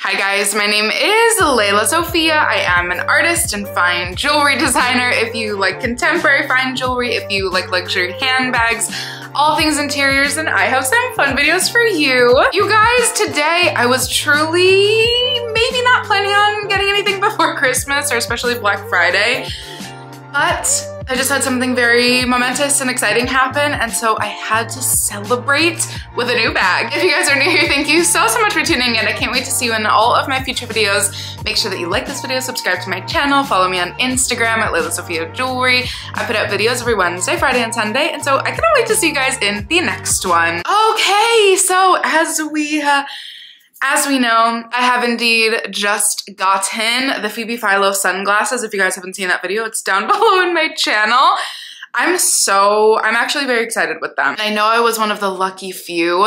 Hi guys, my name is Lelasophia. I am an artist and fine jewelry designer. If you like contemporary fine jewelry, if you like luxury handbags, all things interiors, and I have some fun videos for you. You guys, today I was truly maybe not planning on getting anything before Christmas or especially Black Friday, but I just had something very momentous and exciting happen, and so I had to celebrate with a new bag. If you guys are new here, thank you so much for tuning in. I can't wait to see you in all of my future videos. Make sure that you like this video, subscribe to my channel, follow me on Instagram at lelasophia jewelry. I put out videos every Wednesday, Friday, and Sunday, and so I cannot wait to see you guys in the next one. Okay, so as we know, I have indeed just gotten the Phoebe Philo sunglasses. If you guys haven't seen that video, it's down below in my channel. I'm actually very excited with them. I know I was one of the lucky few.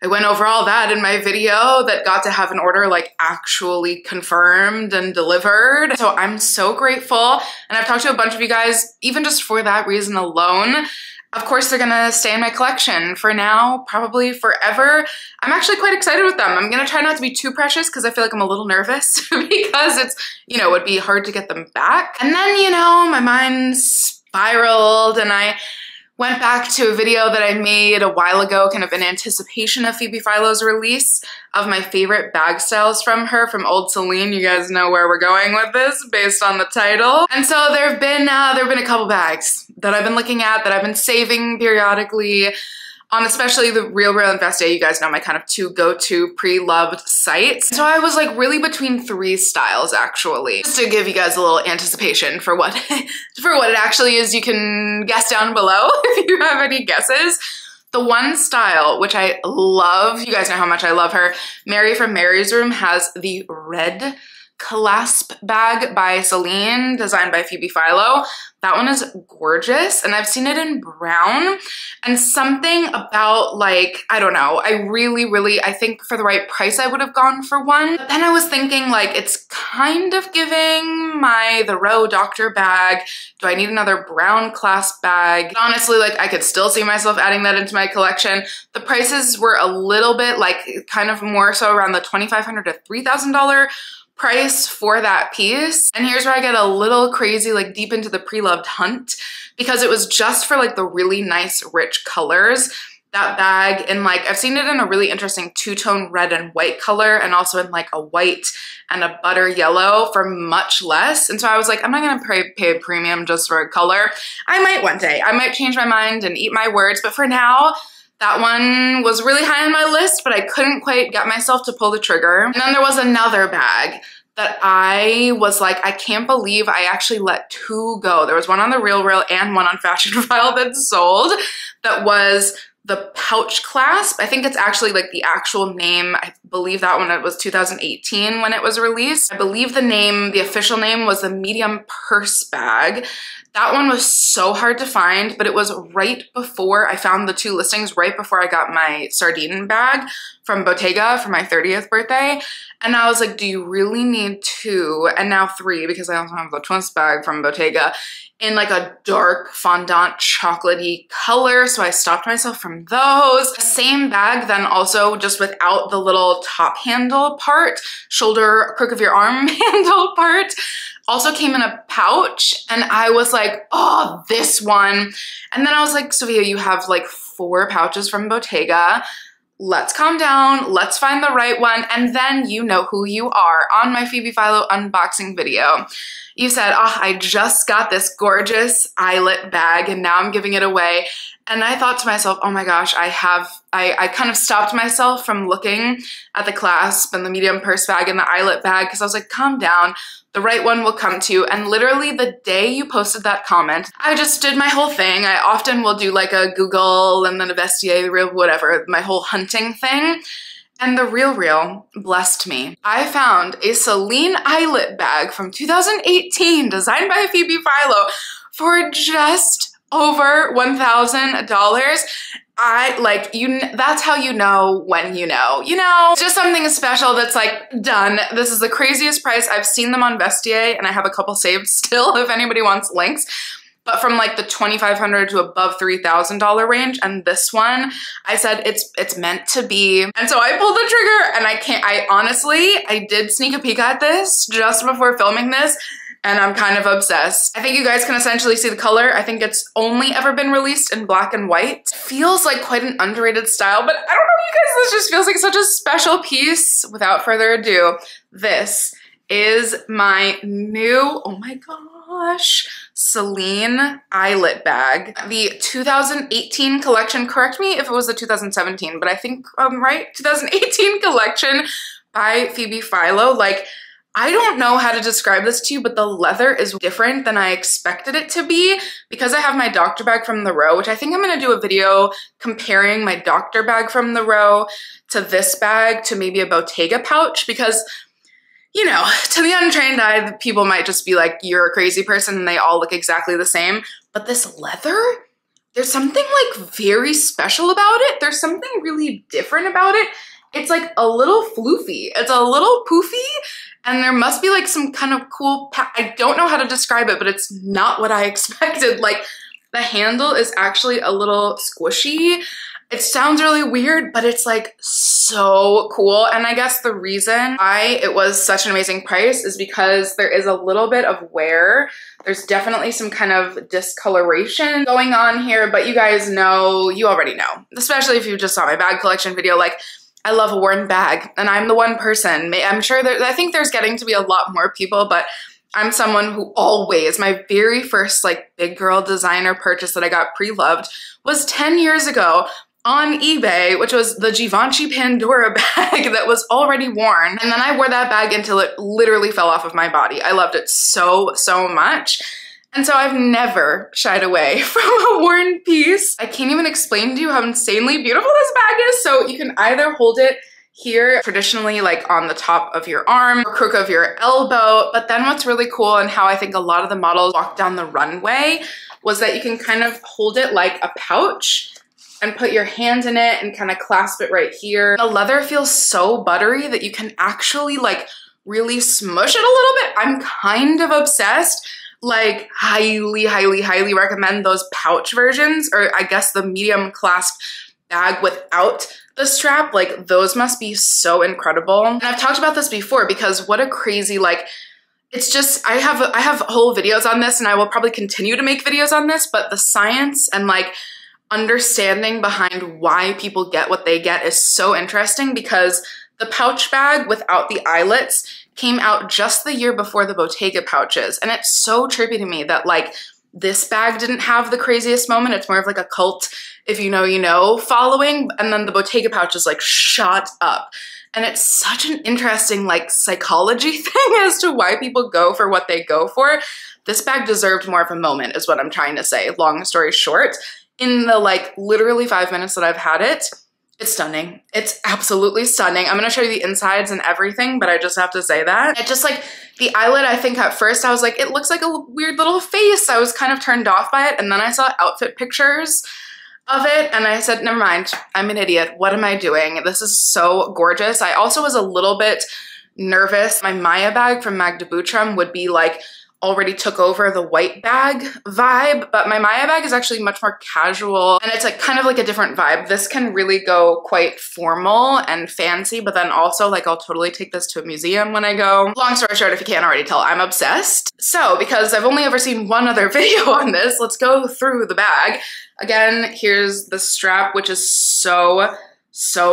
I went over all that in my video that got to have an order like actually confirmed and delivered. So I'm so grateful. And I've talked to a bunch of you guys, even just for that reason alone. Of course, they're gonna stay in my collection for now, probably forever. I'm actually quite excited with them. I'm gonna try not to be too precious because I feel like I'm a little nervous because it's, you know, it'd be hard to get them back. And then, you know, my mind spiraled and I went back to a video that I made a while ago, kind of in anticipation of Phoebe Philo's release of my favorite bag styles from her, from old Céline. You guys know where we're going with this based on the title. And so there've been a couple bags that I've been looking at, that I've been saving periodically on, especially the Real and Vestiaire. You guys know my kind of two go-to pre-loved sites. So I was like really between three styles actually. Just to give you guys a little anticipation for what it actually is, you can guess down below if you have any guesses. The one style, which I love, you guys know how much I love her, Mary from Mary's Room, has the red clasp bag by Céline, designed by Phoebe Philo. That one is gorgeous, and I've seen it in brown, and something about, like, I don't know, I think for the right price I would have gone for one. But then I was thinking, like, it's kind of giving the Row Doctor bag. Do I need another brown clasp bag? But honestly, like, I could still see myself adding that into my collection. The prices were a little bit, like, kind of more so around the $2,500 to $3,000 price for that piece. And here's where I get a little crazy, like deep into the pre-loved hunt, because it was just for like the really nice rich colors. That bag, in like, I've seen it in a really interesting two-tone red and white color, and also in like a white and a butter yellow for much less. And so I was like, I'm not gonna pay a premium just for a color. I might one day, I might change my mind and eat my words, but for now, that one was really high on my list, but I couldn't quite get myself to pull the trigger. And then there was another bag that I was like, I can't believe I actually let two go. There was one on the Real and one on Fashion File that sold, that was the pouch clasp. I think it's actually like the actual name. I believe that one, it was 2018 when it was released. I believe the official name was the medium purse bag. That one was so hard to find, but it was right before I found the two listings, right before I got my sardine bag from Bottega for my 30th birthday. And I was like, do you really need two? And now three, because I also have the twins bag from Bottega in like a dark fondant chocolatey color. So I stopped myself from those. Same bag then also just without the little top handle part, shoulder, crook of your arm handle part. Also came in a pouch, and I was like, oh, this one. And then I was like, Sophia, you have like 4 pouches from Bottega. Let's calm down, let's find the right one, and then you know who you are. On my Phoebe Philo unboxing video, you said, oh, I just got this gorgeous eyelet bag and now I'm giving it away. And I thought to myself, oh my gosh, I kind of stopped myself from looking at the clasp and the medium purse bag and the eyelet bag, because I was like, calm down. The right one will come to you. And literally the day you posted that comment, I just did my whole thing. I often will do like a Google and then a Vestiaire, Real, whatever, my whole hunting thing. And the Real blessed me. I found a Céline eyelet bag from 2018 designed by Phoebe Philo for just over $1,000. That's how you know when you know. You know, it's just something special that's like, done. This is the craziest price. I've seen them on Vestiaire and I have a couple saved still if anybody wants links. but from like the $2,500 to above $3,000 range. And this one, I said it's meant to be. And so I pulled the trigger, and I honestly did sneak a peek at this just before filming this, and I'm kind of obsessed. I think you guys can essentially see the color. I think it's only ever been released in black and white. It feels like quite an underrated style, but I don't know, you guys, this just feels like such a special piece. Without further ado, this is my new, oh my gosh, Céline eyelet bag. The 2018 collection, correct me if it was the 2017, but I think I'm right, 2018 collection by Phoebe Philo. Like, I don't know how to describe this to you, but the leather is different than I expected it to be because I have my doctor bag from the Row, which I think I'm gonna do a video comparing my doctor bag from the Row to this bag to maybe a Bottega pouch, because, you know, to the untrained eye, people might just be like, you're a crazy person, and they all look exactly the same. But this leather, there's something like very special about it. There's something really different about it. It's like a little floofy. It's a little poofy. And there must be like some kind of cool, I don't know how to describe it, but it's not what I expected. Like, the handle is actually a little squishy. It sounds really weird, but it's like so cool. And I guess the reason why it was such an amazing price is because there is a little bit of wear. There's definitely some kind of discoloration going on here, but you guys know, you already know, especially if you just saw my bag collection video, like, I love a worn bag, and I'm the one person. I'm sure I think there's getting to be a lot more people, but I'm someone who always, my very first like big girl designer purchase that I got pre-loved was 10 years ago on eBay, which was the Givenchy Pandora bag that was already worn. And then I wore that bag until it literally fell off of my body. I loved it so, so much. And so I've never shied away from a worn piece. I can't even explain to you how insanely beautiful this bag is. So you can either hold it here, traditionally like on the top of your arm or crook of your elbow. But then what's really cool, and how I think a lot of the models walk down the runway, was that you can kind of hold it like a pouch and put your hand in it and kind of clasp it right here. The leather feels so buttery that you can actually like really smush it a little bit. I'm kind of obsessed. Like, highly, highly, highly recommend those pouch versions, or I guess the medium clasp bag without the strap. Like, those must be so incredible. And I've talked about this before because what a crazy, like, it's just, I have whole videos on this, and I will probably continue to make videos on this, but the science and like understanding behind why people get what they get is so interesting, because the pouch bag without the eyelets came out just the year before the Bottega pouches. And it's so trippy to me that like this bag didn't have the craziest moment. It's more of like a cult, if you know, you know, following. And then the Bottega pouches like shot up. And it's such an interesting like psychology thing as to why people go for what they go for. This bag deserved more of a moment is what I'm trying to say. Long story short, in the like literally 5 minutes that I've had it, it's stunning. It's absolutely stunning. I'm gonna show you the insides and everything, but I just have to say that. It just like, the eyelet, I think at first I was like, it looks like a weird little face. I was kind of turned off by it, and then I saw outfit pictures of it, and I said, never mind, I'm an idiot. What am I doing? This is so gorgeous. I also was a little bit nervous. My Maya bag from Magda Butrem would be like, already took over the white bag vibe, but my Maya bag is actually much more casual, and it's like kind of like a different vibe. This can really go quite formal and fancy, but then also like I'll totally take this to a museum when I go. Long story short, if you can't already tell, I'm obsessed. So because I've only ever seen one other video on this, let's go through the bag. Again, here's the strap, which is so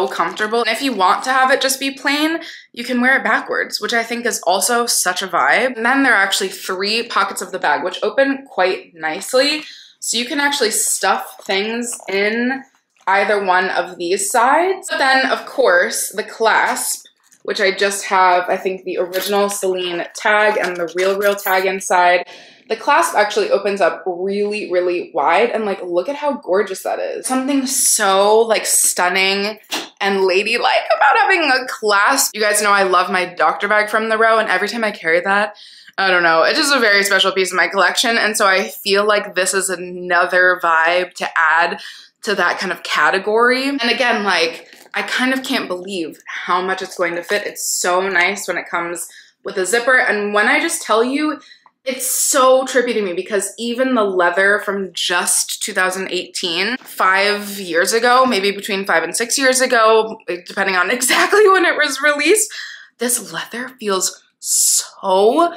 comfortable. And if you want to have it just be plain, you can wear it backwards, which I think is also such a vibe. And then there are actually 3 pockets of the bag, which open quite nicely. So you can actually stuff things in either one of these sides. But then of course the clasp, which I just have, I think the original Céline tag and the real tag inside. The clasp actually opens up really, really wide, and like, look at how gorgeous that is. Something so like stunning and ladylike about having a clasp. You guys know I love my doctor bag from the Row, and every time I carry that, I don't know, it's just a very special piece of my collection. And so I feel like this is another vibe to add to that kind of category. And again, like, I kind of can't believe how much it's going to fit. It's so nice when it comes with a zipper. And when I just tell you, It's so trippy to me because even the leather from just 2018, 5 years ago, maybe between 5 and 6 years ago, depending on exactly when it was released, this leather feels so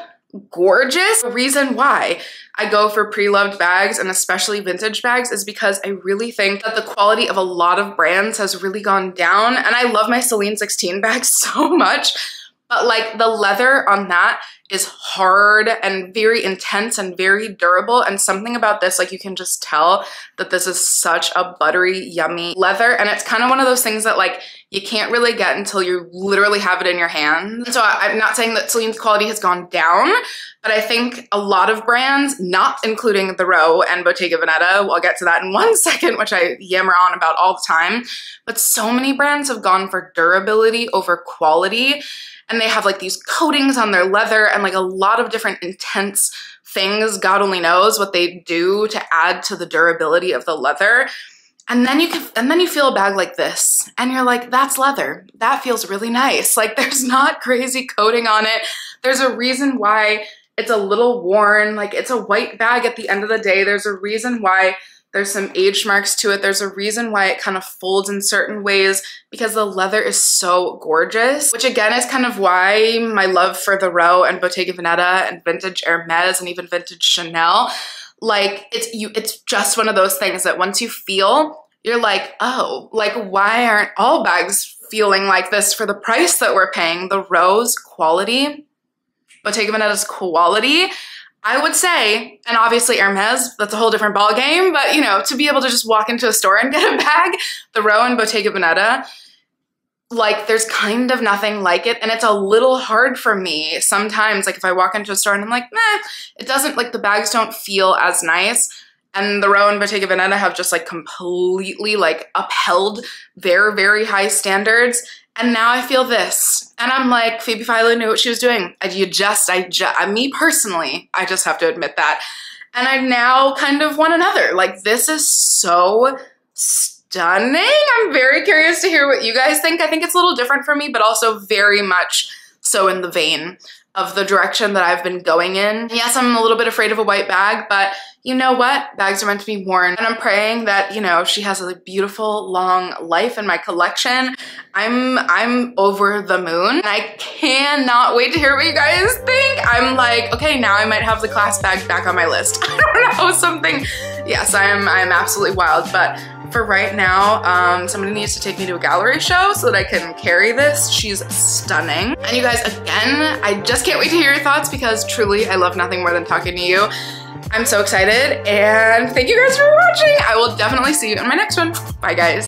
gorgeous. The reason why I go for pre-loved bags and especially vintage bags is because I really think that the quality of a lot of brands has really gone down. And I love my Céline 16 bag so much, but like the leather on that is hard and very intense and very durable. And something about this, like you can just tell that this is such a buttery, yummy leather. And it's kind of one of those things that like you can't really get until you literally have it in your hand. So I'm not saying that Celine's quality has gone down, but I think a lot of brands, not including the Row and Bottega Veneta, we'll get to that in 1 second, which I yammer on about all the time, but so many brands have gone for durability over quality. And they have like these coatings on their leather and like a lot of different intense things. God only knows what they do to add to the durability of the leather. And then you feel a bag like this and you're like, that's leather. That feels really nice. Like there's not crazy coating on it. There's a reason why it's a little worn. Like it's a white bag at the end of the day. There's a reason why there's some age marks to it. There's a reason why it kind of folds in certain ways because the leather is so gorgeous, which again is kind of why my love for the Row and Bottega Veneta and vintage Hermes and even vintage Chanel, like it's just one of those things that once you feel, you're like, oh, like why aren't all bags feeling like this for the price that we're paying? The Row's quality, Bottega Veneta's quality, I would say, and obviously Hermes, that's a whole different ball game, but you know, to be able to just walk into a store and get a bag, the Row and Bottega Veneta, like there's kind of nothing like it. And it's a little hard for me sometimes, like if I walk into a store and I'm like, meh, it doesn't, like the bags don't feel as nice. And the Row and Bottega Veneta have just like completely like upheld their very high standards. And now I feel this. And I'm like, Phoebe Philo knew what she was doing. Me personally, I just have to admit that. And I now kind of want another. Like this is so stunning. I'm very curious to hear what you guys think. I think it's a little different for me, but also very much so in the vein of the direction that I've been going in. Yes, I'm a little bit afraid of a white bag, but you know what? Bags are meant to be worn. And I'm praying that, you know, she has a beautiful long life in my collection. I'm over the moon. And I cannot wait to hear what you guys think. I'm like, okay, now I might have the class bag back on my list. I don't know, something. Yes, I'm absolutely wild, but for right now, somebody needs to take me to a gallery show so that I can carry this. She's stunning. And you guys, again, I just can't wait to hear your thoughts because truly I love nothing more than talking to you. I'm so excited and thank you guys for watching. I will definitely see you in my next one. Bye guys.